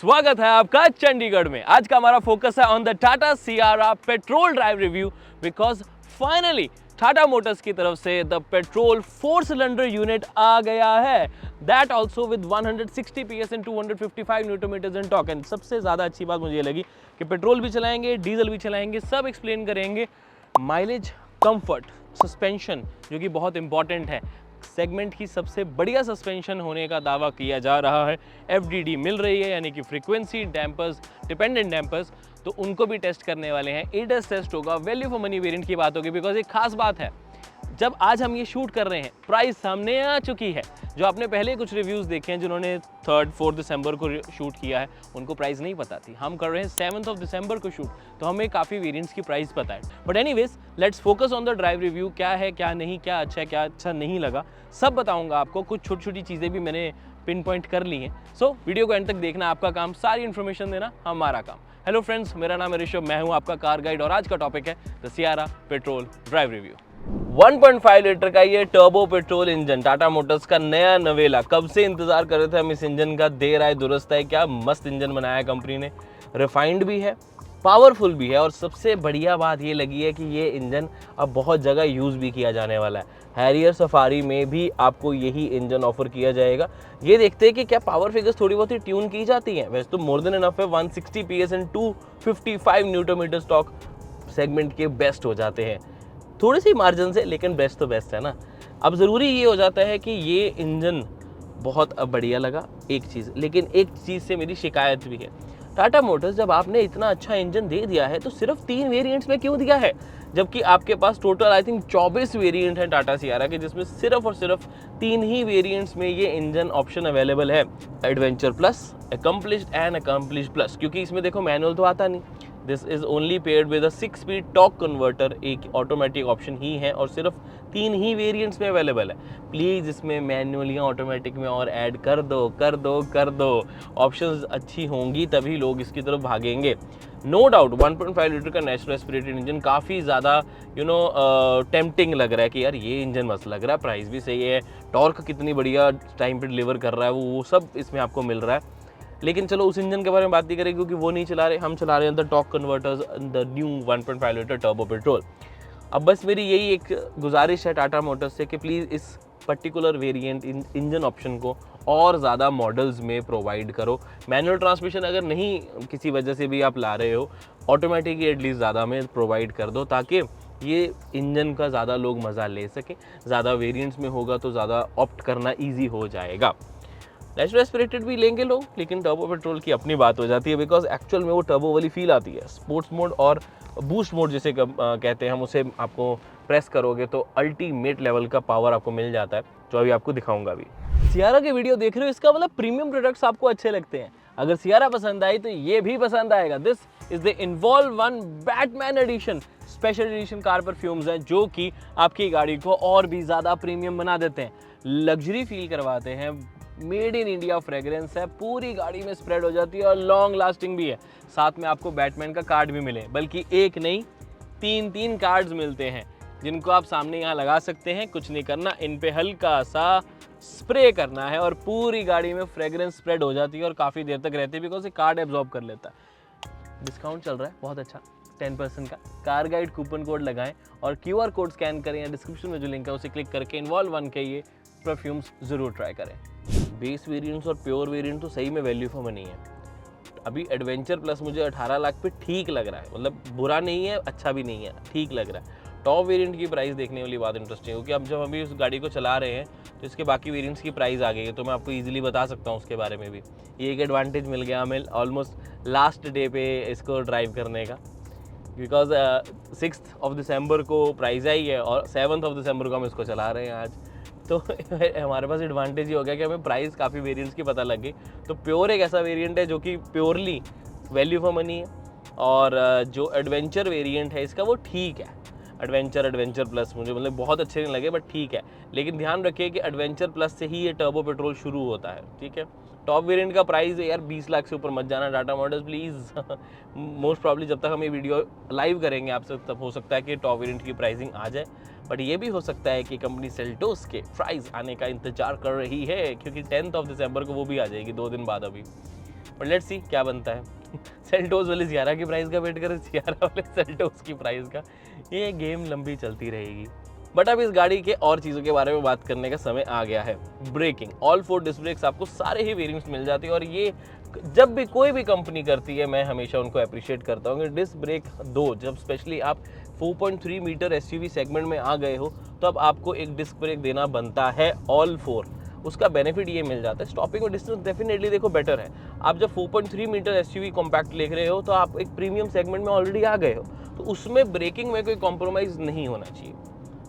स्वागत है आपका चंडीगढ़ में। आज का हमारा फोकस है on the Tata Sierra petrol drive review because finally Tata Motors की तरफ से द पेट्रोल 4 सिलेंडर यूनिट आ गया है, that also with 160 PS and 255 newton metres in torque. And सबसे ज़्यादा अच्छी बात मुझे ये लगी कि पेट्रोल भी चलाएंगे, डीजल भी चलाएंगे, सब एक्सप्लेन करेंगे। माइलेज, कंफर्ट, सस्पेंशन जो कि बहुत इंपॉर्टेंट है, सेगमेंट की सबसे बढ़िया सस्पेंशन होने का दावा किया जा रहा है। FDD मिल रही है यानी कि फ्रीक्वेंसी डैम्पर्स, डिपेंडेंट डैम्पर्स, तो उनको भी टेस्ट करने वाले हैं। ADAS टेस्ट होगा, वैल्यू फॉर मनी वेरिएंट की बात होगी बिकॉज एक खास बात है, जब आज हम ये शूट कर रहे हैं प्राइस सामने आ चुकी है। जो आपने पहले कुछ रिव्यूज़ देखे हैं जिन्होंने 3-4 दिसंबर को शूट किया है उनको प्राइस नहीं पता थी। हम कर रहे हैं 7 दिसंबर को शूट, तो हमें काफ़ी वेरिएंट्स की प्राइस पता है। But anyways let's focus on the drive review. क्या है, क्या नहीं, क्या अच्छा नहीं लगा, सब बताऊंगा आपको। कुछ छोटी छोटी चीज़ें भी मैंने पिन पॉइंट कर ली हैं। सो वीडियो को एंड तक देखना आपका काम, सारी इन्फॉर्मेशन देना हमारा काम। हेलो फ्रेंड्स, मेरा नाम है ऋषभ, मैं हूं आपका कार गाइड और आज का टॉपिक है the Sierra petrol drive review. 1.5 litre का ये turbo petrol engine Tata Motors का नया नवेला। कब से इंतजार कर रहे थे हम इस इंजन का, देर आए दुरुस्त है। क्या मस्त इंजन बनाया है कंपनी ने, रिफाइंड भी है, पावरफुल भी है और सबसे बढ़िया बात ये लगी है कि ये इंजन अब बहुत जगह यूज़ भी किया जाने वाला है। हैरियर सफारी में भी आपको यही इंजन ऑफर किया जाएगा। ये देखते हैं कि क्या पावर फिगर्स थोड़ी बहुत ही ट्यून की जाती हैं। वैसे तो मोर देन इनफ है, 160 PS and 255 newton metre stock segment के बेस्ट हो जाते हैं, थोड़ी सी मार्जिन से, लेकिन बेस्ट तो बेस्ट है ना। अब ज़रूरी ये हो जाता है कि ये इंजन बहुत बढ़िया लगा एक चीज़, लेकिन एक चीज़ से मेरी शिकायत भी है। टाटा मोटर्स जब आपने इतना अच्छा इंजन दे दिया है तो सिर्फ 3 वेरिएंट्स में क्यों दिया है, जबकि आपके पास टोटल आई थिंक 24 वेरिएंट है टाटा सियारा के, जिसमें सिर्फ और सिर्फ 3 ही वेरिएंट्स में ये इंजन ऑप्शन अवेलेबल है। Adventure plus, accomplished and accomplished plus, क्योंकि इसमें देखो मैनुअल तो आता नहीं। This is only paired with a 6 speed torque converter, एक ऑटोमेटिक ऑप्शन ही है और सिर्फ 3 ही वेरिएंट्स में अवेलेबल है। प्लीज़ इसमें मैनुअल या ऑटोमेटिक में और ऐड कर दो। ऑप्शंस अच्छी होंगी तभी लोग इसकी तरफ भागेंगे। नो डाउट 1.5 लीटर का नेचुरल एस्पिरेटेड इंजन काफ़ी ज़्यादा टेम्पटिंग लग रहा है कि यार ये इंजन मस्त लग रहा है, प्राइस भी सही है, टॉर्क कितनी बढ़िया टाइम पे डिलीवर कर रहा है, वो सब इसमें आपको मिल रहा है। लेकिन चलो उस इंजन के बारे में बात नहीं करेंगे क्योंकि वो नहीं चला रहे, हम चला रहे हैं the torque converters, the new 1.5 litre turbo petrol. अब बस मेरी यही एक गुजारिश है टाटा मोटर्स से कि प्लीज़ इस पर्टिकुलर वेरिएंट इंजन ऑप्शन को और ज़्यादा मॉडल्स में प्रोवाइड करो। मैनुअल ट्रांसमिशन अगर नहीं किसी वजह से भी आप ला रहे हो, ऑटोमेटिक ही एटलीस्ट ज़्यादा में प्रोवाइड कर दो ताकि ये इंजन का ज़्यादा लोग मज़ा ले सकें। ज़्यादा वेरिएंट्स में होगा तो ज़्यादा ऑप्ट करना ईजी हो जाएगा। नेचुरल एस्पिरेटेड भी लेंगे लोग, लेकिन टर्बो पेट्रोल की अपनी बात हो जाती है बिकॉज एक्चुअल में वो टर्बो वाली फील आती है। स्पोर्ट्स मोड और बूस्ट मोड जिसे कहते हैं हम, उसे आपको प्रेस करोगे तो अल्टीमेट लेवल का पावर आपको मिल जाता है, जो अभी आपको दिखाऊंगा भी। सियारा के वीडियो देख रहे हो, इसका मतलब प्रीमियम प्रोडक्ट्स आपको अच्छे लगते हैं। अगर सियारा पसंद आई तो ये भी पसंद आएगा। This is the Involve 1 Batman edition, special edition car perfumes हैं जो कि आपकी गाड़ी को और भी ज़्यादा प्रीमियम बना देते हैं, लग्जरी फील करवाते हैं। मेड इन इंडिया फ्रेग्रेंस है, पूरी गाड़ी में स्प्रेड हो जाती है और लॉन्ग लास्टिंग भी है। साथ में आपको बैटमैन का कार्ड भी मिले, बल्कि एक नहीं 3 कार्ड्स मिलते हैं जिनको आप सामने यहाँ लगा सकते हैं। कुछ नहीं करना, इन पे हल्का सा स्प्रे करना है और पूरी गाड़ी में फ्रेग्रेंस स्प्रेड हो जाती है और काफ़ी देर तक रहती है बिकॉज ये कार्ड एब्जॉर्ब कर लेता है। डिस्काउंट चल रहा है बहुत अच्छा, 10% का। कार गाइड कूपन कोड लगाएं और QR कोड स्कैन करें या डिस्क्रिप्शन में जो लिंक है उसे क्लिक करके इन्वॉल्व 1 के ये परफ्यूम्स ज़रूर ट्राई करें। बेस वेरिएंट्स और प्योर वेरिएंट तो सही में वैल्यू फॉर मनी है। अभी एडवेंचर प्लस मुझे 18 लाख पे ठीक लग रहा है, मतलब बुरा नहीं है, अच्छा भी नहीं है, ठीक लग रहा है। टॉप वेरिएंट की प्राइस देखने वाली बात इंटरेस्टिंग है क्योंकि अब जब हम इस गाड़ी को चला रहे हैं तो इसके बाकी वेरिएंट्स की प्राइस आ गई है, तो मैं आपको ईजिली बता सकता हूँ उसके बारे में भी। ये एक एडवांटेज मिल गया हमें ऑलमोस्ट लास्ट डे पे इसको ड्राइव करने का, बिकॉज 6 दिसंबर को प्राइस आई है और 7 दिसंबर को हम इसको चला रहे हैं आज, तो हमारे पास एडवांटेज ही हो गया कि हमें प्राइस काफ़ी वेरिएंट्स की पता लग गई। तो प्योर एक ऐसा वेरिएंट है जो कि प्योरली वैल्यू फॉर मनी है, और जो एडवेंचर वेरिएंट है इसका वो ठीक है। एडवेंचर प्लस मुझे मतलब बहुत अच्छे नहीं लगे बट ठीक है, लेकिन ध्यान रखिए कि एडवेंचर प्लस से ही ये टर्बो पेट्रोल शुरू होता है, ठीक है। टॉप वेरिएंट का प्राइस यार 20 लाख से ऊपर मत जाना Tata Motors please. Most probably जब तक हम ये वीडियो लाइव करेंगे आपसे तब हो सकता है कि टॉप वेरिएंट की प्राइसिंग आ जाए, बट ये भी हो सकता है कि कंपनी सेल्टोस के प्राइस आने का इंतजार कर रही है क्योंकि 10 दिसंबर को वो भी आ जाएगी, 2 दिन बाद अभी। बट लेट्स सी क्या बनता है। सेल्टोस वाले सियारा की प्राइस का वेट करें, सियारा वाले सेल्टोस की प्राइस का, ये गेम लंबी चलती रहेगी। बट अब इस गाड़ी के और चीज़ों के बारे में बात करने का समय आ गया है। ब्रेकिंग, ऑल 4 डिस्क ब्रेक्स आपको सारे ही वेरिएंट्स मिल जाती है और ये जब भी कोई भी कंपनी करती है मैं हमेशा उनको अप्रिशिएट करता हूँ कि डिस्क ब्रेक 2, जब स्पेशली आप 4.3 मीटर एसयूवी सेगमेंट में आ गए हो तो अब आपको एक डिस्क ब्रेक देना बनता है ऑल 4। उसका बेनिफिट ये मिल जाता है, स्टॉपिंग और डिस्टेंस डेफिनेटली देखो बेटर है। आप जब 4.3 मीटर एसयूवी कॉम्पैक्ट लेख रहे हो तो आप एक प्रीमियम सेगमेंट में ऑलरेडी आ गए हो, तो उसमें ब्रेकिंग में कोई कॉम्प्रोमाइज़ नहीं होना चाहिए।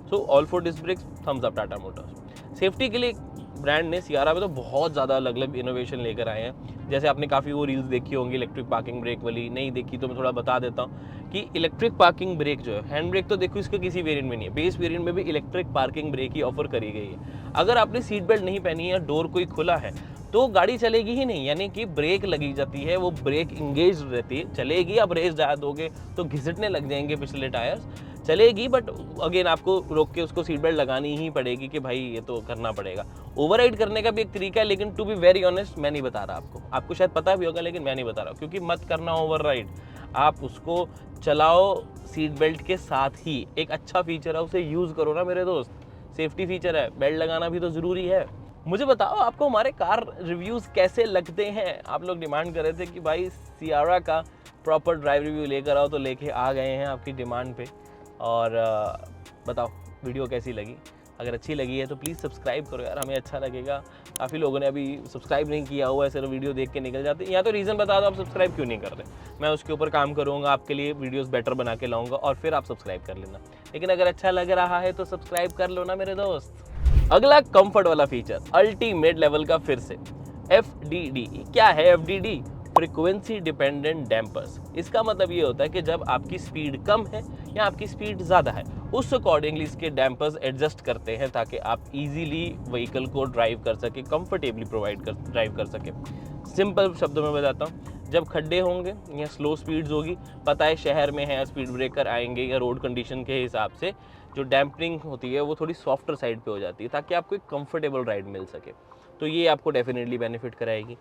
So all 4 disc brakes, thumbs up Tata Motors. Safety के लिए ब्रांड ने सियारा में तो बहुत ज़्यादा अलग अलग इनोवेशन लेकर आए हैं। जैसे आपने काफ़ी वो रील्स देखी होंगी इलेक्ट्रिक पार्किंग ब्रेक वाली, नहीं देखी तो मैं थोड़ा बता देता हूँ कि इलेक्ट्रिक पार्किंग ब्रेक जो है, हैंड ब्रेक तो देखो इसका किसी वेरिएंट में नहीं है, बेस वेरिएंट में भी इलेक्ट्रिक पार्किंग ब्रेक ही ऑफर करी गई है। अगर आपने सीट बेल्ट नहीं पहनी है या डोर कोई खुला है तो गाड़ी चलेगी ही नहीं, यानी कि ब्रेक लगी जाती है, वो ब्रेक इंगेज रहती है, चलेगी। आप रेस जा दोगे तो घिसटने लग जाएंगे पिछले टायर्स, चलेगी बट अगेन आपको रोक के उसको सीट बेल्ट लगानी ही पड़ेगी कि भाई ये तो करना पड़ेगा। ओवरराइड करने का भी एक तरीका है, लेकिन टू बी वेरी ऑनेस्ट मैं नहीं बता रहा आपको शायद पता भी होगा लेकिन मैं नहीं बता रहा, क्योंकि मत करना ओवरराइड। आप उसको चलाओ सीट बेल्ट के साथ ही, एक अच्छा फीचर है उसे यूज़ करो ना मेरे दोस्त, सेफ्टी फीचर है, बेल्ट लगाना भी तो ज़रूरी है। मुझे बताओ आपको हमारे कार रिव्यूज़ कैसे लगते हैं। आप लोग डिमांड कर रहे थे कि भाई सियारा का प्रॉपर ड्राइव रिव्यू लेकर आओ, तो लेके आ गए हैं आपकी डिमांड पे। और बताओ वीडियो कैसी लगी। अगर अच्छी लगी है तो प्लीज़ सब्सक्राइब करो यार, हमें अच्छा लगेगा। काफ़ी लोगों ने अभी सब्सक्राइब नहीं किया हुआ है, सिर्फ वीडियो देख के निकल जाते हैं। या तो रीज़न बता दो आप सब्सक्राइब क्यों नहीं करते, मैं उसके ऊपर काम करूँगा, आपके लिए वीडियोस बेटर बना के लाऊंगा और फिर आप सब्सक्राइब कर लेना। लेकिन अगर अच्छा लग रहा है तो सब्सक्राइब कर लो ना मेरे दोस्त। अगला कंफर्ट वाला फीचर, अल्टीमेट लेवल का फिर से FDD। क्या है FDD? Frequency dependent dampers. इसका मतलब ये होता है कि जब आपकी स्पीड कम है या आपकी स्पीड ज़्यादा है, उस अकॉर्डिंगली इसके डैम्पर्स एडजस्ट करते हैं ताकि आप इजीली व्हीकल को ड्राइव कर सके, कंफर्टेबली ड्राइव कर सके। सिंपल शब्दों में बताता हूँ, जब खड्डे होंगे या स्लो स्पीड्स होगी, पता है शहर में है, स्पीड ब्रेकर आएंगे या रोड कंडीशन के हिसाब से जो डैम्पनिंग होती है वो थोड़ी सॉफ्टर साइड पे हो जाती है ताकि आपको एक कंफर्टेबल राइड मिल सके। तो ये आपको डेफिनेटली बेनिफिट कराएगी।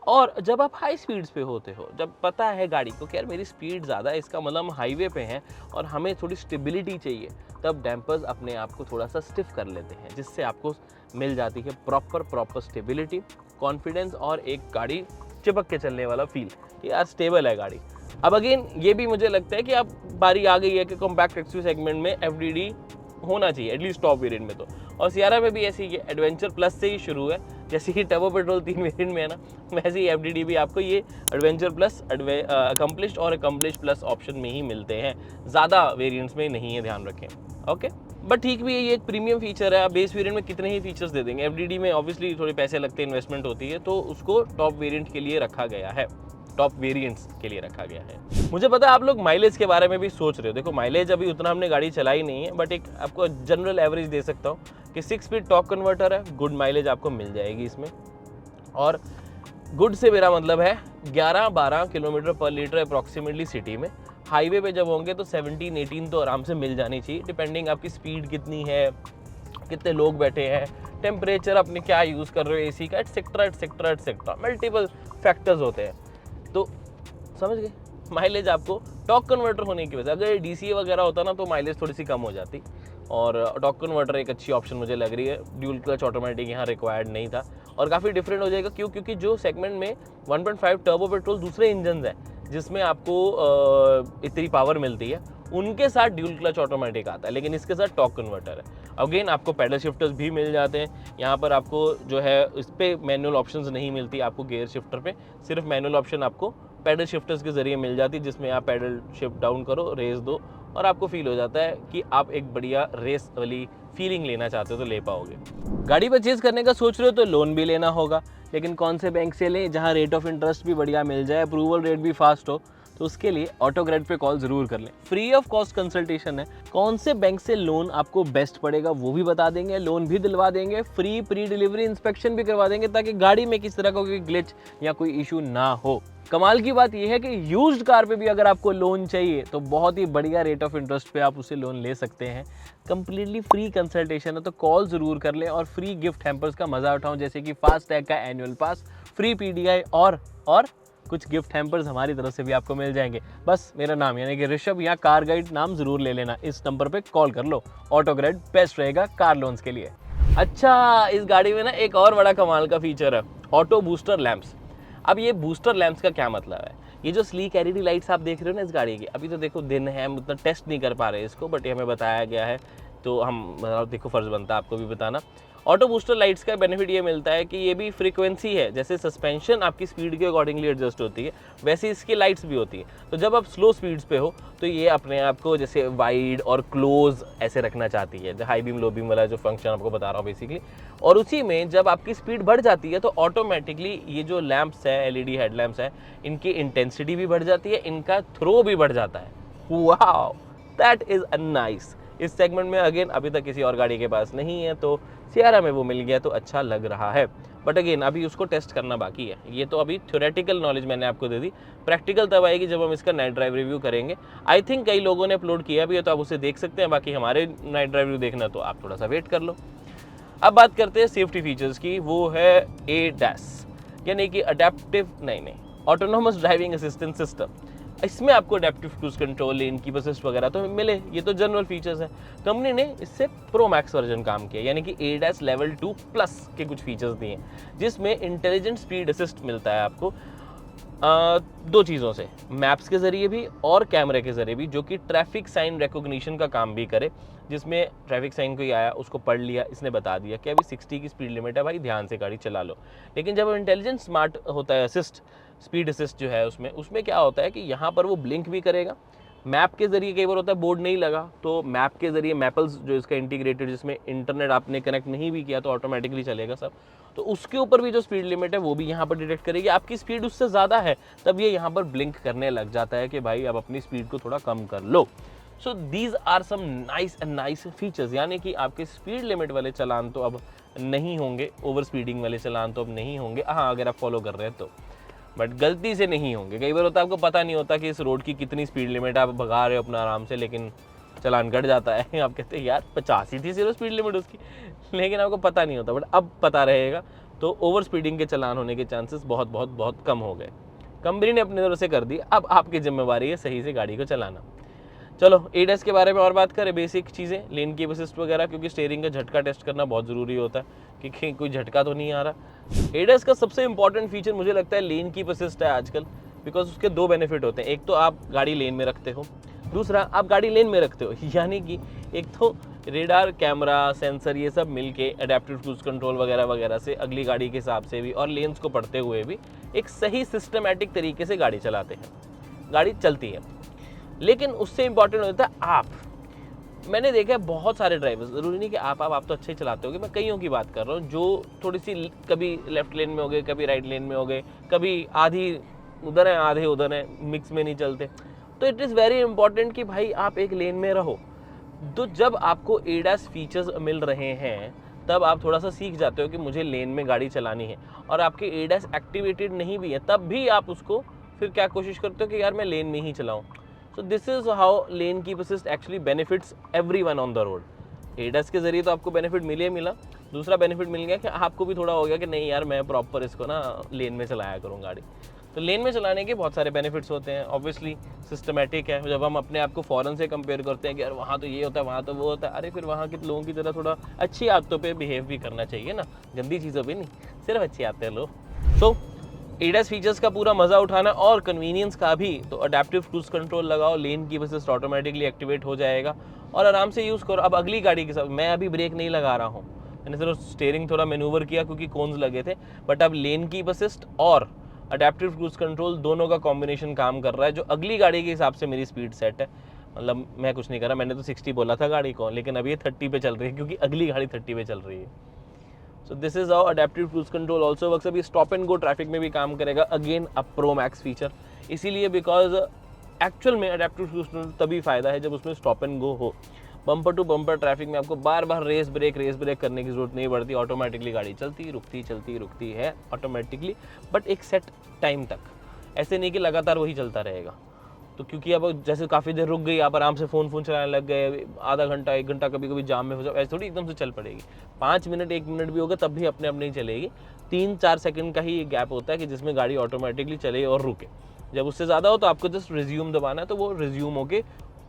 और जब आप हाई स्पीड्स पे होते हो, जब पता है गाड़ी को कि यार मेरी स्पीड ज़्यादा है, इसका मतलब हम हाईवे पे हैं और हमें थोड़ी स्टेबिलिटी चाहिए, तब डैम्पर्स अपने आप को थोड़ा सा स्टिफ कर लेते हैं, जिससे आपको मिल जाती है प्रॉपर स्टेबिलिटी, कॉन्फिडेंस और एक गाड़ी चिपक के चलने वाला फील कि यार स्टेबल है गाड़ी। अब अगेन ये भी मुझे लगता है कि अब बारी आ गई है कि कॉम्पैक्ट एक्सयूवी सेगमेंट में FDD होना चाहिए, एटलीस्ट टॉप वेरिएंट में तो। और सियारा में भी ऐसे ही है, एडवेंचर प्लस से ही शुरू है। जैसे कि टर्बो पेट्रोल 3 वेरिएंट में है ना, वैसे ही FDD भी आपको ये एडवेंचर प्लस, अकम्प्लिश्ड और अकम्प्लिश्ड प्लस ऑप्शन में ही मिलते हैं, ज़्यादा वेरिएंट्स में नहीं है, ध्यान रखें। ओके, बट ठीक भी है, ये एक प्रीमियम फीचर है। आप बेस वेरिएंट में कितने ही फीचर्स दे देंगे, FDD में ऑब्वियसली थोड़े पैसे लगते हैं, इन्वेस्टमेंट होती है, तो उसको टॉप वेरिएंट के लिए रखा गया है, टॉप वेरिएंट्स के लिए रखा गया है। मुझे पता है आप लोग माइलेज के बारे में भी सोच रहे हो। देखो माइलेज अभी उतना हमने गाड़ी चलाई नहीं है, बट एक आपको जनरल एवरेज दे सकता हूँ कि 6 स्पीड टॉर्क कन्वर्टर है, गुड माइलेज आपको मिल जाएगी इसमें। और गुड से मेरा मतलब है 11-12 किलोमीटर पर लीटर अप्रॉक्सीमेटली सिटी में। हाईवे पे जब होंगे तो 17-18 तो आराम से मिल जानी चाहिए, डिपेंडिंग आपकी स्पीड कितनी है, कितने लोग बैठे हैं, टेम्परेचर अपने क्या यूज़ कर रहे हो, AC का, एटसेट्रा मल्टीपल फैक्टर्स होते हैं। तो समझ गए, माइलेज आपको टॉर्क कन्वर्टर होने की वजह से, अगर DCA वगैरह होता ना तो माइलेज थोड़ी सी कम हो जाती। और टॉर्क कन्वर्टर एक अच्छी ऑप्शन मुझे लग रही है। ड्यूल क्लच ऑटोमेटिक यहाँ रिक्वायर्ड नहीं था और काफ़ी डिफरेंट हो जाएगा। क्यों? क्योंकि जो सेगमेंट में 1.5 टर्बो पेट्रोल दूसरे इंजन हैं जिसमें आपको इतनी पावर मिलती है, उनके साथ ड्यूल क्लच ऑटोमेटिक आता है, लेकिन इसके साथ टॉर्क कन्वर्टर है। अगेन आपको पैडल शिफ्टर्स भी मिल जाते हैं। यहाँ पर आपको जो है इस पर मैनुअल ऑप्शंस नहीं मिलती आपको, गेयर शिफ्टर पे सिर्फ मैनुअल ऑप्शन आपको पैडल शिफ्टर्स के जरिए मिल जाती है, जिसमें आप पैडल शिफ्ट डाउन करो, रेस दो और आपको फील हो जाता है कि आप एक बढ़िया रेस वाली फीलिंग लेना चाहते हो तो ले पाओगे। गाड़ी परचेज करने का सोच रहे हो तो लोन भी लेना होगा, लेकिन कौन से बैंक से लें जहाँ रेट ऑफ इंटरेस्ट भी बढ़िया मिल जाए, अप्रूवल रेट भी फास्ट हो, तो उसके लिए ऑटोग्रेड पे कॉल ज़रूर कर लें। फ्री ऑफ कॉस्ट कंसल्टेशन है। कौन से बैंक से लोन आपको बेस्ट पड़ेगा वो भी बता देंगे, लोन भी दिलवा देंगे, फ्री प्री डिलीवरी इंस्पेक्शन भी करवा देंगे ताकि गाड़ी में किस तरह का कोई ग्लिच या कोई इशू ना हो। कमाल की बात यह है कि यूज्ड कार पे भी अगर आपको लोन चाहिए तो बहुत ही बढ़िया रेट ऑफ इंटरेस्ट पे आप उसे लोन ले सकते हैं। कंप्लीटली फ्री कंसल्टेशन है, तो कॉल ज़रूर कर लें और फ्री गिफ्ट हैम्पर्स का मज़ा उठाओ, जैसे कि फास्ट टैग का एनुअल पास, फ्री PDI और कुछ गिफ्ट हैम्पर्स हमारी तरफ से भी आपको मिल जाएंगे। बस मेरा नाम यानी कि ऋषभ या कार गाइड नाम ज़रूर ले लेना, इस नंबर पे कॉल कर लो। ऑटोग्रेड बेस्ट रहेगा कार लोन्स के लिए। अच्छा, इस गाड़ी में ना एक और बड़ा कमाल का फीचर है, ऑटो बूस्टर लैंप्स। अब ये बूस्टर लैंप्स का क्या मतलब है? ये जो स्लीक एलईडी लाइट्स आप देख रहे हो ना इस गाड़ी की, अभी तो देखो दिन है, हम उतना टेस्ट नहीं कर पा रहे इसको, बट ये हमें बताया गया है तो हम देखो फ़र्ज़ बनता है आपको भी बताना। ऑटो बूस्टर लाइट्स का बेनिफिट ये मिलता है कि ये भी फ्रीक्वेंसी है, जैसे सस्पेंशन आपकी स्पीड के अकॉर्डिंगली एडजस्ट होती है, वैसे इसकी लाइट्स भी होती है। तो जब आप स्लो स्पीड्स पे हो तो ये अपने आप को जैसे वाइड और क्लोज ऐसे रखना चाहती है, हाई बीम लो बीम वाला जो फंक्शन आपको बता रहा हूँ बेसिकली। और उसी में जब आपकी स्पीड बढ़ जाती है तो ऑटोमेटिकली ये जो लैंप्स है, एलईडी हेडलैम्प्स है, इनकी इंटेंसिटी भी बढ़ जाती है, इनका थ्रो भी बढ़ जाता है। Wow, that is a nice. इस सेगमेंट में अगेन अभी तक किसी और गाड़ी के पास नहीं है, तो सियारा में वो मिल गया तो अच्छा लग रहा है। बट अगेन अभी उसको टेस्ट करना बाकी है। ये तो अभी थ्योरेटिकल नॉलेज मैंने आपको दे दी, प्रैक्टिकल तब आएगी जब हम इसका नाइट ड्राइव रिव्यू करेंगे। आई थिंक कई लोगों ने अपलोड किया भी है तो आप उसे देख सकते हैं, बाकी हमारे नाइट ड्राइव रिव्यू देखना तो आप थोड़ा सा वेट कर लो। अब बात करते हैं सेफ्टी फीचर्स की, वो है ADAS यानी कि ऑटोनोमस ड्राइविंग असिस्टेंट सिस्टम। इसमें आपको adaptive cruise control, lane keep assist वगैरह तो मिले, ये तो जनरल फीचर्स हैं। कंपनी ने इससे प्रो मैक्स वर्जन काम किया, यानी कि ADAS लेवल 2 प्लस के कुछ फीचर्स दिए हैं, जिसमें इंटेलिजेंट स्पीड असिस्ट मिलता है आपको दो चीज़ों से, मैप्स के ज़रिए भी और कैमरे के ज़रिए भी, जो कि ट्रैफिक साइन रिकॉग्निशन का काम भी करे, जिसमें ट्रैफिक साइन कोई आया उसको पढ़ लिया, इसने बता दिया कि अभी 60 की स्पीड लिमिट है भाई, ध्यान से गाड़ी चला लो। लेकिन जब इंटेलिजेंट स्मार्ट होता है असिस्ट, स्पीड असिस्ट जो है उसमें क्या होता है कि यहाँ पर वो ब्लिंक भी करेगा, मैप के ज़रिए, कई बार होता है बोर्ड नहीं लगा तो मैप के ज़रिए मैपल्स जो इसका इंटीग्रेटेड, जिसमें इंटरनेट आपने कनेक्ट नहीं भी किया तो ऑटोमेटिकली चलेगा सब, तो उसके ऊपर भी जो स्पीड लिमिट है वो भी यहाँ पर डिटेक्ट करेगी। आपकी स्पीड उससे ज़्यादा है तब ये यहाँ पर ब्लिंक करने लग जाता है कि भाई अब अपनी स्पीड को थोड़ा कम कर लो। So these are some nice features, यानी कि आपके स्पीड लिमिट वाले चलान तो अब नहीं होंगे, ओवर स्पीडिंग वाले चलान तो अब नहीं होंगे, हाँ अगर आप फॉलो कर रहे हैं तो, बट गलती से नहीं होंगे। कई बार होता है आपको पता नहीं होता कि इस रोड की कितनी स्पीड लिमिट, आप भगा रहे हो अपना आराम से, लेकिन चलान कट जाता है। आप कहते हैं यार 50 ही थी सिर्फ स्पीड लिमिट उसकी, लेकिन आपको पता नहीं होता, बट अब पता रहेगा तो ओवर स्पीडिंग के चलान होने के चांसेस बहुत कम हो गए। कंपनी ने अपनी तरफ से कर दी, अब आपकी जिम्मेवारी है सही से गाड़ी को चलाना। चलो ADAS के बारे में और बात करें, बेसिक चीज़ें, लेन कीप असिस्ट वगैरह, क्योंकि स्टीयरिंग का झटका टेस्ट करना बहुत ज़रूरी होता है कि कोई झटका तो नहीं आ रहा। ADAS का सबसे इंपॉर्टेंट फीचर मुझे लगता है लेन कीप असिस्ट है आजकल, बिकॉज उसके दो बेनिफिट होते हैं। एक तो आप गाड़ी लेन में रखते हो, दूसरा आप गाड़ी लेन में रखते हो, यानी कि एक तो रेडार, कैमरा, सेंसर, ये सब मिलके अडेप्टिव क्रूज कंट्रोल वगैरह वगैरह से अगली गाड़ी के हिसाब से भी और लेन्स को पढ़ते हुए भी एक सही सिस्टमेटिक तरीके से गाड़ी चलाते हैं, गाड़ी चलती है। लेकिन उससे इम्पॉर्टेंट होता है आप। मैंने देखा है बहुत सारे ड्राइवर्स, ज़रूरी नहीं कि आप तो अच्छे ही चलाते होगे, मैं कईयों की बात कर रहा हूँ जो थोड़ी सी कभी लेफ्ट लेन में हो गए, कभी राइट लेन में हो गए, कभी आधी उधर है आधे उधर है, मिक्स में नहीं चलते। तो इट इज़ वेरी इंपॉर्टेंट कि भाई आप एक लेन में रहो। तो जब आपको ADAS फीचर्स मिल रहे हैं तब आप थोड़ा सा सीख जाते हो कि मुझे लेन में गाड़ी चलानी है, और आपके ADAS एक्टिवेटेड नहीं भी है तब भी आप उसको फिर क्या कोशिश करते हो कि यार मैं लेन में ही चलाऊँ। So this is how lane keep assist actually benefits everyone on the road. ADAS के जरिए तो आपको बेनिफिट मिला, दूसरा बेनिफिट मिल गया कि आपको भी थोड़ा हो गया कि नहीं यार मैं प्रॉपर इसको ना लेन में चलाया करूँ गाड़ी। तो लेन में चलाने के बहुत सारे बेनिफिट्स होते हैं, ऑब्वियसली सिस्टमेटिक है। जब हम अपने आप को फॉरेन से कंपेयर करते हैं कि यार वहाँ तो ये होता है, वहाँ तो वो होता है, अरे फिर वहाँ के लोगों की तरह थोड़ा अच्छी आदतों पर बिहेव भी करना चाहिए ना, गंदी चीज़ों पर नहीं, सिर्फ अच्छी आदतें लो। सो ADAS फीचर्स का पूरा मज़ा उठाना और कन्वीनियंस का भी, तो अडेप्टिव क्रूज कंट्रोल लगाओ, लेन की असिस्ट ऑटोमेटिकली एक्टिवेट हो जाएगा और आराम से यूज़ करो। अब अगली गाड़ी के साथ मैं अभी ब्रेक नहीं लगा रहा हूँ, मैंने सिर्फ स्टीयरिंग थोड़ा मैनूवर किया क्योंकि कोन्स लगे थे, बट अब लेन की असिस्ट और अडेप्टिव क्रूज कंट्रोल दोनों का कॉम्बिनेशन काम कर रहा है, जो अगली गाड़ी के हिसाब से मेरी स्पीड सेट है। मतलब मैं कुछ नहीं कर रहा, मैंने तो 60 बोला था गाड़ी को, लेकिन अभी ये 30 पे चल रही है क्योंकि अगली गाड़ी 30 पे चल रही है। So this is how adaptive cruise control also works. अभी स्टॉप एंड गो ट्रैफिक में भी काम करेगा, again a pro max feature, इसीलिए बिकॉज एक्चुअल में अडेप्टिव क्रूज कंट्रोल तभी फ़ायदा है जब उसमें स्टॉप एंड गो हो। बम्पर टू बम्पर ट्रैफिक में आपको बार बार रेस ब्रेक करने की ज़रूरत नहीं पड़ती, ऑटोमेटिकली गाड़ी चलती रुकती है ऑटोमेटिकली, बट एक सेट टाइम तक, ऐसे नहीं कि लगातार वही चलता रहेगा। तो क्योंकि अब जैसे काफ़ी देर रुक गई, आप आराम से फ़ोन चलाने लग गए, आधा घंटा 1 घंटा कभी कभी जाम में हो जाओ, ऐसे थोड़ी एकदम से चल पड़ेगी। 5 मिनट 1 मिनट भी होगा तब भी अपने आप नहीं चलेगी, 3-4 सेकंड का ही गैप होता है कि जिसमें गाड़ी ऑटोमेटिकली चले और रुके। जब उससे ज़्यादा हो तो आपको जस्ट रिज्यूम दबाना है, तो वो रिज्यूम होके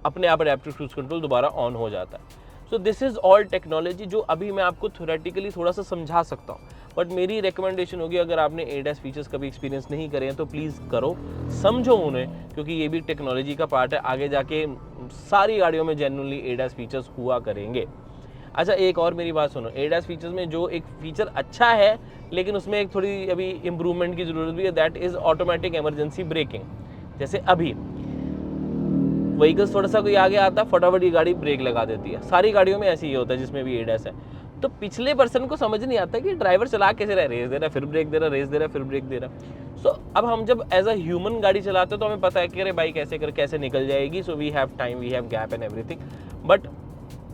अपने आप एडेप्टिव क्रूज कंट्रोल दोबारा ऑन हो जाता है। So this is all technology जो अभी मैं आपको थ्योरेटिकली थोड़ा सा समझा सकता हूँ, बट मेरी रिकमेंडेशन होगी अगर आपने ADAS फीचर्स कभी एक्सपीरियंस नहीं करे हैं तो प्लीज़ करो, समझो उन्हें, क्योंकि ये भी टेक्नोलॉजी का पार्ट है। आगे जाके सारी गाड़ियों में जेन्युइनली ADAS फीचर्स हुआ करेंगे। अच्छा, एक और मेरी बात सुनो, ADAS फीचर्स में जो एक फीचर अच्छा है लेकिन उसमें एक थोड़ी अभी इम्प्रूवमेंट की ज़रूरत भी है, that is automatic emergency breaking. जैसे अभी व्हीकल्स थोड़ा सा कोई आगे आता है, फटाफट ये गाड़ी ब्रेक लगा देती है। सारी गाड़ियों में ऐसे ही होता है जिसमें भी ADAS है। तो पिछले पर्सन को समझ नहीं आता कि ड्राइवर चला कैसे रहा है, रेस दे रहा है फिर ब्रेक दे रहा है, रेस दे रहा है फिर ब्रेक दे रहा है। सो अब हम जब एज अ ह्यूमन गाड़ी चलाते हैं तो हमें पता है कि अरे बाइक कैसे निकल जाएगी, so we have time, we have gap and everything. But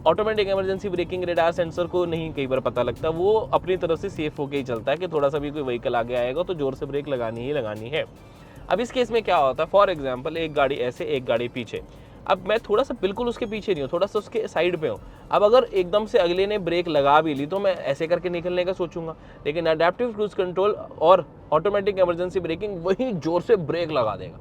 automatic emergency braking radar sensor को नहीं कई बार पता लगता, वो अपनी तरफ से सेफ होके ही चलता है कि थोड़ा सा भी कोई व्हीकल आगे आएगा तो जोर से ब्रेक लगानी ही लगानी है। अब इस केस में क्या होता है, फॉर एग्जाम्पल एक गाड़ी ऐसे एक गाड़ी पीछे, अब मैं थोड़ा सा बिल्कुल उसके पीछे नहीं हूँ, थोड़ा सा उसके साइड पे हूँ। अब अगर एकदम से अगले ने ब्रेक लगा भी ली तो मैं ऐसे करके निकलने का सोचूंगा, लेकिन अडेप्टिव क्रूज कंट्रोल और ऑटोमेटिक इमरजेंसी ब्रेकिंग वही जोर से ब्रेक लगा देगा।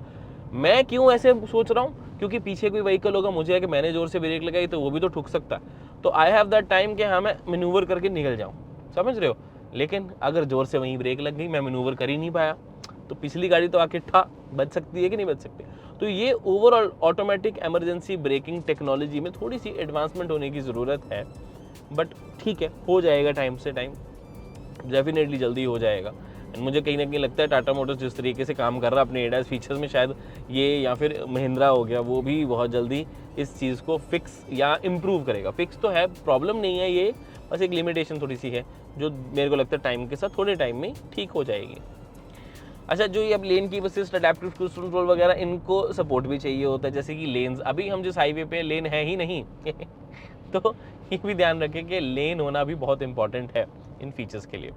मैं क्यों ऐसे सोच रहा हूँ, क्योंकि पीछे कोई व्हीकल होगा, मुझे है कि मैंने जोर से ब्रेक लगाई तो वो भी तो ठुक सकता है, तो आई हैव दैट टाइम कि हाँ मैं मैन्यूवर करके निकल जाऊँ, समझ रहे हो। लेकिन अगर जोर से वहीं ब्रेक लग गई, मैं मैन्यूवर कर ही नहीं पाया, तो पिछली गाड़ी तो आके ठा बच सकती है कि नहीं बच सकती। तो ये overall automatic emergency breaking technology में थोड़ी सी एडवांसमेंट होने की ज़रूरत है, बट ठीक है, हो जाएगा टाइम से टाइम, डेफिनेटली जल्दी हो जाएगा। एंड मुझे कहीं ना कहीं लगता है टाटा मोटर्स जिस तरीके से काम कर रहा है अपने ADAS फीचर्स में, शायद ये या फिर महिंद्रा हो गया, वो भी बहुत जल्दी इस चीज़ को फिक्स या इम्प्रूव करेगा। फिक्स तो है, प्रॉब्लम नहीं है, ये बस एक लिमिटेशन थोड़ी सी है जो मेरे को लगता है टाइम के साथ थोड़े टाइम में ठीक हो जाएगी। अच्छा, जो ये अब लेन की असिस्ट, अडैप्टिव क्रूज कंट्रोल वगैरह, इनको सपोर्ट भी चाहिए होता है, जैसे कि लेन्स, अभी हम जिस हाईवे पे लेन है ही नहीं तो ये भी ध्यान रखें कि लेन होना भी बहुत इंपॉर्टेंट है इन फीचर्स के लिए।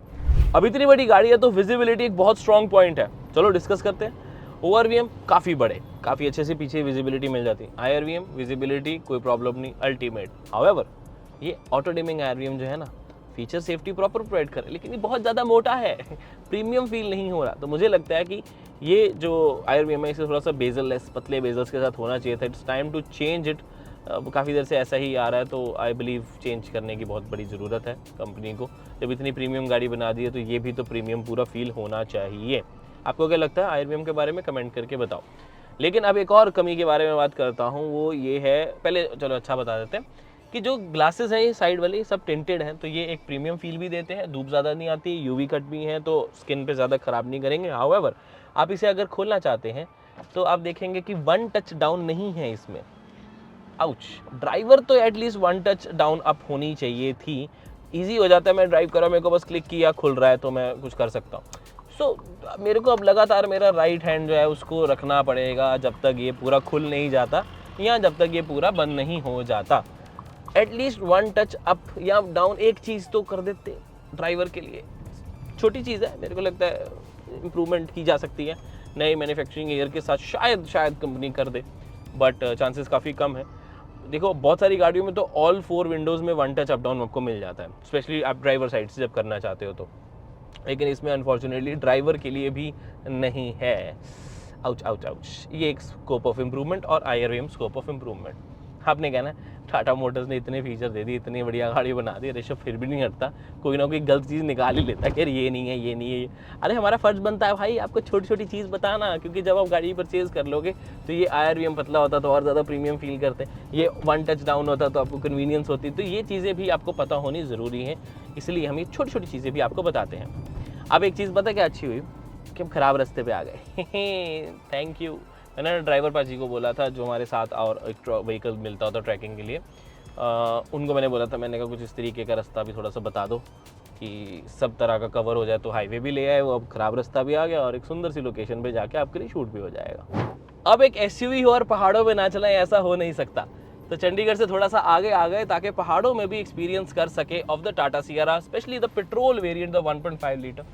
अब इतनी बड़ी गाड़ी है तो विजिबिलिटी एक बहुत स्ट्रॉन्ग पॉइंट है, चलो डिस्कस करते हैं। ORVM काफ़ी बड़े, काफ़ी अच्छे से पीछे विजिबिलिटी मिल जाती है। IRVM विजिबिलिटी कोई प्रॉब्लम नहीं, अल्टीमेट। हाउएवर ये ऑटो डिमिंग IRVM जो है ना, फीचर सेफ्टी प्रॉपर प्रोवाइड करे, लेकिन ये बहुत ज़्यादा मोटा है, प्रीमियम फील नहीं हो रहा। तो मुझे लगता है कि ये जो IRVM है इसे थोड़ा सा बेजल लेस, पतले बेजल्स के साथ होना चाहिए था। It's time to change it. काफ़ी देर से ऐसा ही आ रहा है, तो आई बिलीव चेंज करने की बहुत बड़ी ज़रूरत है कंपनी को। जब इतनी प्रीमियम गाड़ी बना दी है तो ये भी तो प्रीमियम पूरा फील होना चाहिए। आपको क्या लगता है IRVM के बारे में, कमेंट करके बताओ। लेकिन अब एक और कमी के बारे में बात करता हूँ, वो ये है, पहले चलो अच्छा बता देते हैं कि जो ग्लासेस हैं ये साइड वाले सब टिंटेड हैं, तो ये एक प्रीमियम फील भी देते हैं, धूप ज़्यादा नहीं आती, UV कट भी हैं तो स्किन पे ज़्यादा ख़राब नहीं करेंगे। हाउएवर आप इसे अगर खोलना चाहते हैं तो आप देखेंगे कि 1 टच डाउन नहीं है इसमें। आउच, ड्राइवर तो एटलीस्ट 1 टच डाउन अप होनी चाहिए थी। ईजी हो जाता है, मैं ड्राइव कर रहा हूँ, मेरे को बस क्लिक किया, खुल रहा है तो मैं कुछ कर सकता हूँ। सो मेरे को अब लगातार मेरा राइट हैंड जो है उसको रखना पड़ेगा जब तक ये पूरा खुल नहीं जाता या जब तक ये पूरा बंद नहीं हो जाता। एटलीस्ट 1 टच अप या डाउन एक चीज़ तो कर देते ड्राइवर के लिए, छोटी चीज़ है, मेरे को लगता है इम्प्रूवमेंट की जा सकती है। नए मैन्युफैक्चरिंग ईयर के साथ शायद कंपनी कर दे, बट चांसेस काफ़ी कम है। देखो बहुत सारी गाड़ियों में तो ऑल 4 विंडोज़ में 1 टच अप डाउन आपको मिल जाता है, स्पेशली आप ड्राइवर साइड से जब करना चाहते हो तो, लेकिन इसमें अनफॉर्चुनेटली ड्राइवर के लिए भी नहीं है। आउच आउच आउच, ये एक स्कोप ऑफ इम्प्रूवमेंट और IRVM स्कोप ऑफ इम्प्रूवमेंट। आपने कहना है टाटा मोटर्स ने इतने फीचर दे दिए, इतनी बढ़िया गाड़ी बना दी, ऋषभ फिर भी नहीं हटता, कोई ना कोई गलत चीज़ निकाल ही लेता कि ये नहीं है, ये नहीं है। अरे हमारा फ़र्ज़ बनता है भाई आपको छोटी छोटी चीज़ बताना, क्योंकि जब आप गाड़ी परचेज़ कर लोगे तो ये IRVM पतला होता तो और ज़्यादा प्रीमियम फील करते, ये 1 टच डाउन होता तो आपको कन्वीनियंस होती। तो ये चीज़ें भी आपको पता होनी ज़रूरी है, इसलिए हम ये छोटी छोटी चीज़ें भी आपको बताते हैं। अब एक चीज़ पता क्या अच्छी हुई कि हम ख़राब रास्ते पे आ गए। Thank you. मैंने ड्राइवर पाजी को बोला था जो हमारे साथ और एक व्हीकल मिलता होता ट्रैकिंग के लिए, उनको मैंने बोला था, मैंने कहा कुछ इस तरीके का रास्ता भी थोड़ा सा बता दो कि सब तरह का कवर हो जाए, तो हाईवे भी ले आए वो, अब ख़राब रास्ता भी आ गया और एक सुंदर सी लोकेशन पे जाके आपके लिए शूट भी हो जाएगा। अब एक SUV हो और पहाड़ों में ना चलाएं, ऐसा हो नहीं सकता। तो चंडीगढ़ से थोड़ा सा आगे आ गए ताकि पहाड़ों में भी एक्सपीरियंस कर सके of the Tata Sierra, specially the petrol variant, the 1.5 litre.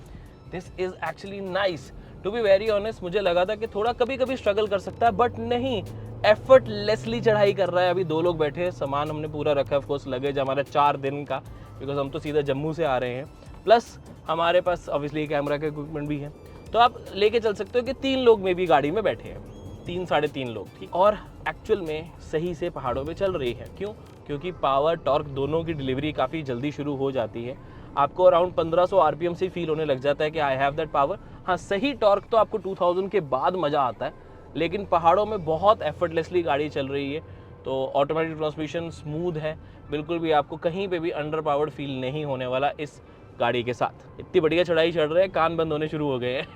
This is actually nice. To be very honest, मुझे लगा था कि थोड़ा कभी कभी स्ट्रगल कर सकता है, बट नहीं, एफर्टलेसली चढ़ाई कर रहा है। अभी 2 लोग बैठे हैं, सामान हमने पूरा रखा है, ऑफकोर्स लगेज हमारा 4 दिन का, बिकॉज हम तो सीधा जम्मू से आ रहे हैं, प्लस हमारे पास ऑब्वियसली कैमरा का इक्विपमेंट भी है, तो आप लेके चल सकते हो कि 3 लोग में भी गाड़ी में बैठे हैं, 3 साढ़े 3 लोग, ठीक। और एक्चुअल में सही से पहाड़ों पे चल रही है। क्यों? क्योंकि पावर टॉर्क दोनों की डिलीवरी काफ़ी जल्दी शुरू हो जाती है। आपको अराउंड 1500 आरपीएम से फील होने लग जाता है कि आई हैव दैट पावर। हाँ, सही टॉर्क तो आपको 2000 के बाद मज़ा आता है, लेकिन पहाड़ों में बहुत एफर्टलेसली गाड़ी चल रही है। तो ऑटोमेटिक ट्रांसमिशन स्मूथ है, बिल्कुल भी आपको कहीं पे भी अंडर पावर्ड फील नहीं होने वाला इस गाड़ी के साथ। इतनी बढ़िया चढ़ाई चढ़ रहे हैं, कान बंद होने शुरू हो गए हैं।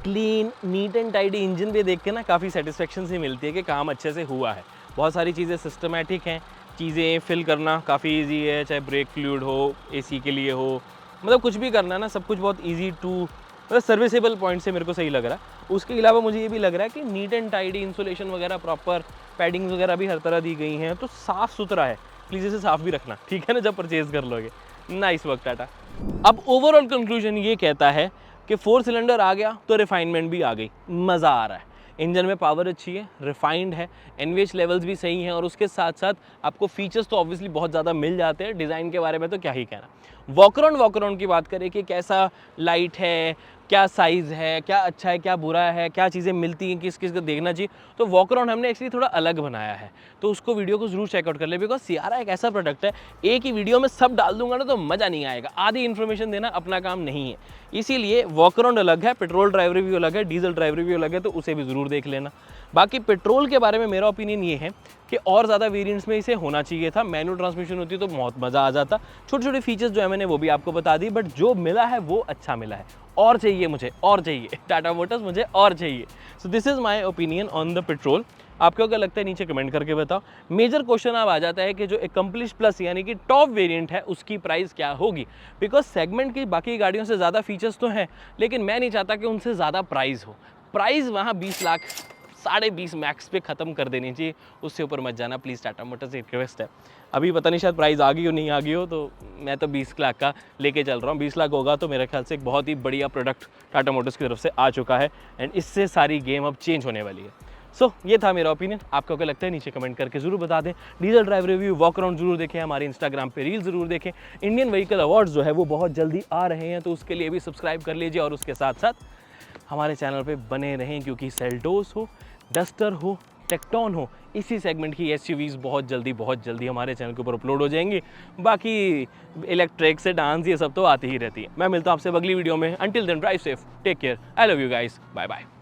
Clean, neat and tidy engine भी देख के ना काफ़ी सेटिस्फेक्शन सी मिलती है कि काम अच्छे से हुआ है। बहुत सारी चीज़ें सिस्टमेटिक हैं, चीज़ें फिल करना काफ़ी इजी है, चाहे ब्रेक फ्लूइड हो, एसी के लिए हो, मतलब कुछ भी करना है ना, सब कुछ बहुत इजी टू, मतलब सर्विसेबल पॉइंट से मेरे को सही लग रहा है। उसके अलावा मुझे ये भी लग रहा है कि नीट एंड टाइडी, इंसुलेशन वगैरह प्रॉपर, पैडिंग्स वगैरह भी हर तरह दी गई हैं, तो साफ़ सुथरा है। प्लीज़ इसे साफ़ भी रखना, ठीक है ना, जब परचेज़ कर लोगे। Nice work Tata. अब ओवरऑल कंक्लूजन ये कहता है कि 4 सिलेंडर आ गया तो रिफाइनमेंट भी आ गई, मज़ा आ रहा है। इंजन में पावर अच्छी है, रिफाइंड है, एनवीएच लेवल्स भी सही हैं, और उसके साथ साथ आपको फीचर्स तो ऑब्वियसली बहुत ज़्यादा मिल जाते हैं। डिज़ाइन के बारे में तो क्या ही कहना। वॉकअराउंड की बात करें कि कैसा लाइट है, क्या साइज़ है, क्या अच्छा है, क्या बुरा है, क्या चीज़ें मिलती हैं, किस किस को देखना चाहिए, तो वॉकअराउंड हमने एक्चुअली थोड़ा अलग बनाया है, तो उसको वीडियो को ज़रूर चेकआउट कर ले। बिकॉज सियारा एक ऐसा प्रोडक्ट है, एक ही वीडियो में सब डाल दूंगा ना तो मज़ा नहीं आएगा, आधी इन्फॉर्मेशन देना अपना काम नहीं है। इसीलिए वॉकअराउंड अलग है, पेट्रोल ड्राइव रिव्यू अलग है, डीजल ड्राइव रिव्यू अलग है, तो उसे भी ज़रूर देख लेना। बाकी पेट्रोल के बारे में मेरा ओपिनियन ये है कि और ज़्यादा वेरिएंट्स में इसे होना चाहिए था। मैनुअल ट्रांसमिशन होती तो बहुत मज़ा आ जाता। छोटे छोटे फीचर्स जो है मैंने वो भी आपको बता दी, बट जो मिला है वो अच्छा मिला है। और चाहिए मुझे, और चाहिए, टाटा मोटर्स मुझे और चाहिए। So this is my opinion on the petrol. आपको क्या लगता है नीचे कमेंट करके बताओ। मेजर क्वेश्चन अब आ जाता है कि जो एकम्प्लिश प्लस यानी कि टॉप वेरिएंट है उसकी प्राइस क्या होगी। बिकॉज सेगमेंट की बाकी गाड़ियों से ज़्यादा फीचर्स तो हैं, लेकिन मैं नहीं चाहता कि उनसे ज़्यादा प्राइस हो। प्राइस वहाँ 20 लाख, 20.5 मैक्स पे ख़त्म कर देनी चाहिए, उससे ऊपर मत जाना प्लीज़। टाटा मोटर्स से रिक्वेस्ट है। अभी पता नहीं शायद प्राइस आ गई हो नहीं आ गई हो, तो मैं तो 20 लाख का लेके चल रहा हूँ। 20 लाख होगा तो मेरे ख्याल से एक बहुत ही बढ़िया प्रोडक्ट टाटा मोटर्स की तरफ से आ चुका है, एंड इससे सारी गेम अब चेंज होने वाली है। सो ये था मेरा ओपिनियन। आपको क्या लगता है नीचे कमेंट करके ज़रूर बता दें। डीजल ड्राइव रिव्यू, वॉकअराउंड ज़रूर देखें, हमारे इंस्टाग्राम पे रील ज़रूर देखें। इंडियन व्हीकल अवार्ड्स जो है वो बहुत जल्दी आ रहे हैं, तो उसके लिए भी सब्सक्राइब कर लीजिए, और उसके साथ साथ हमारे चैनल पे बने रहें, क्योंकि सेल्टोस हो, डस्टर हो, टेक्टोन हो, इसी सेगमेंट की एसयूवीज़ बहुत जल्दी हमारे चैनल के ऊपर अपलोड हो जाएंगी। बाकी इलेक्ट्रिक से डांस ये सब तो आती ही रहती है। मैं मिलता हूँ आपसे अगली वीडियो में। Until then drive safe, take care, I love you guys, bye bye.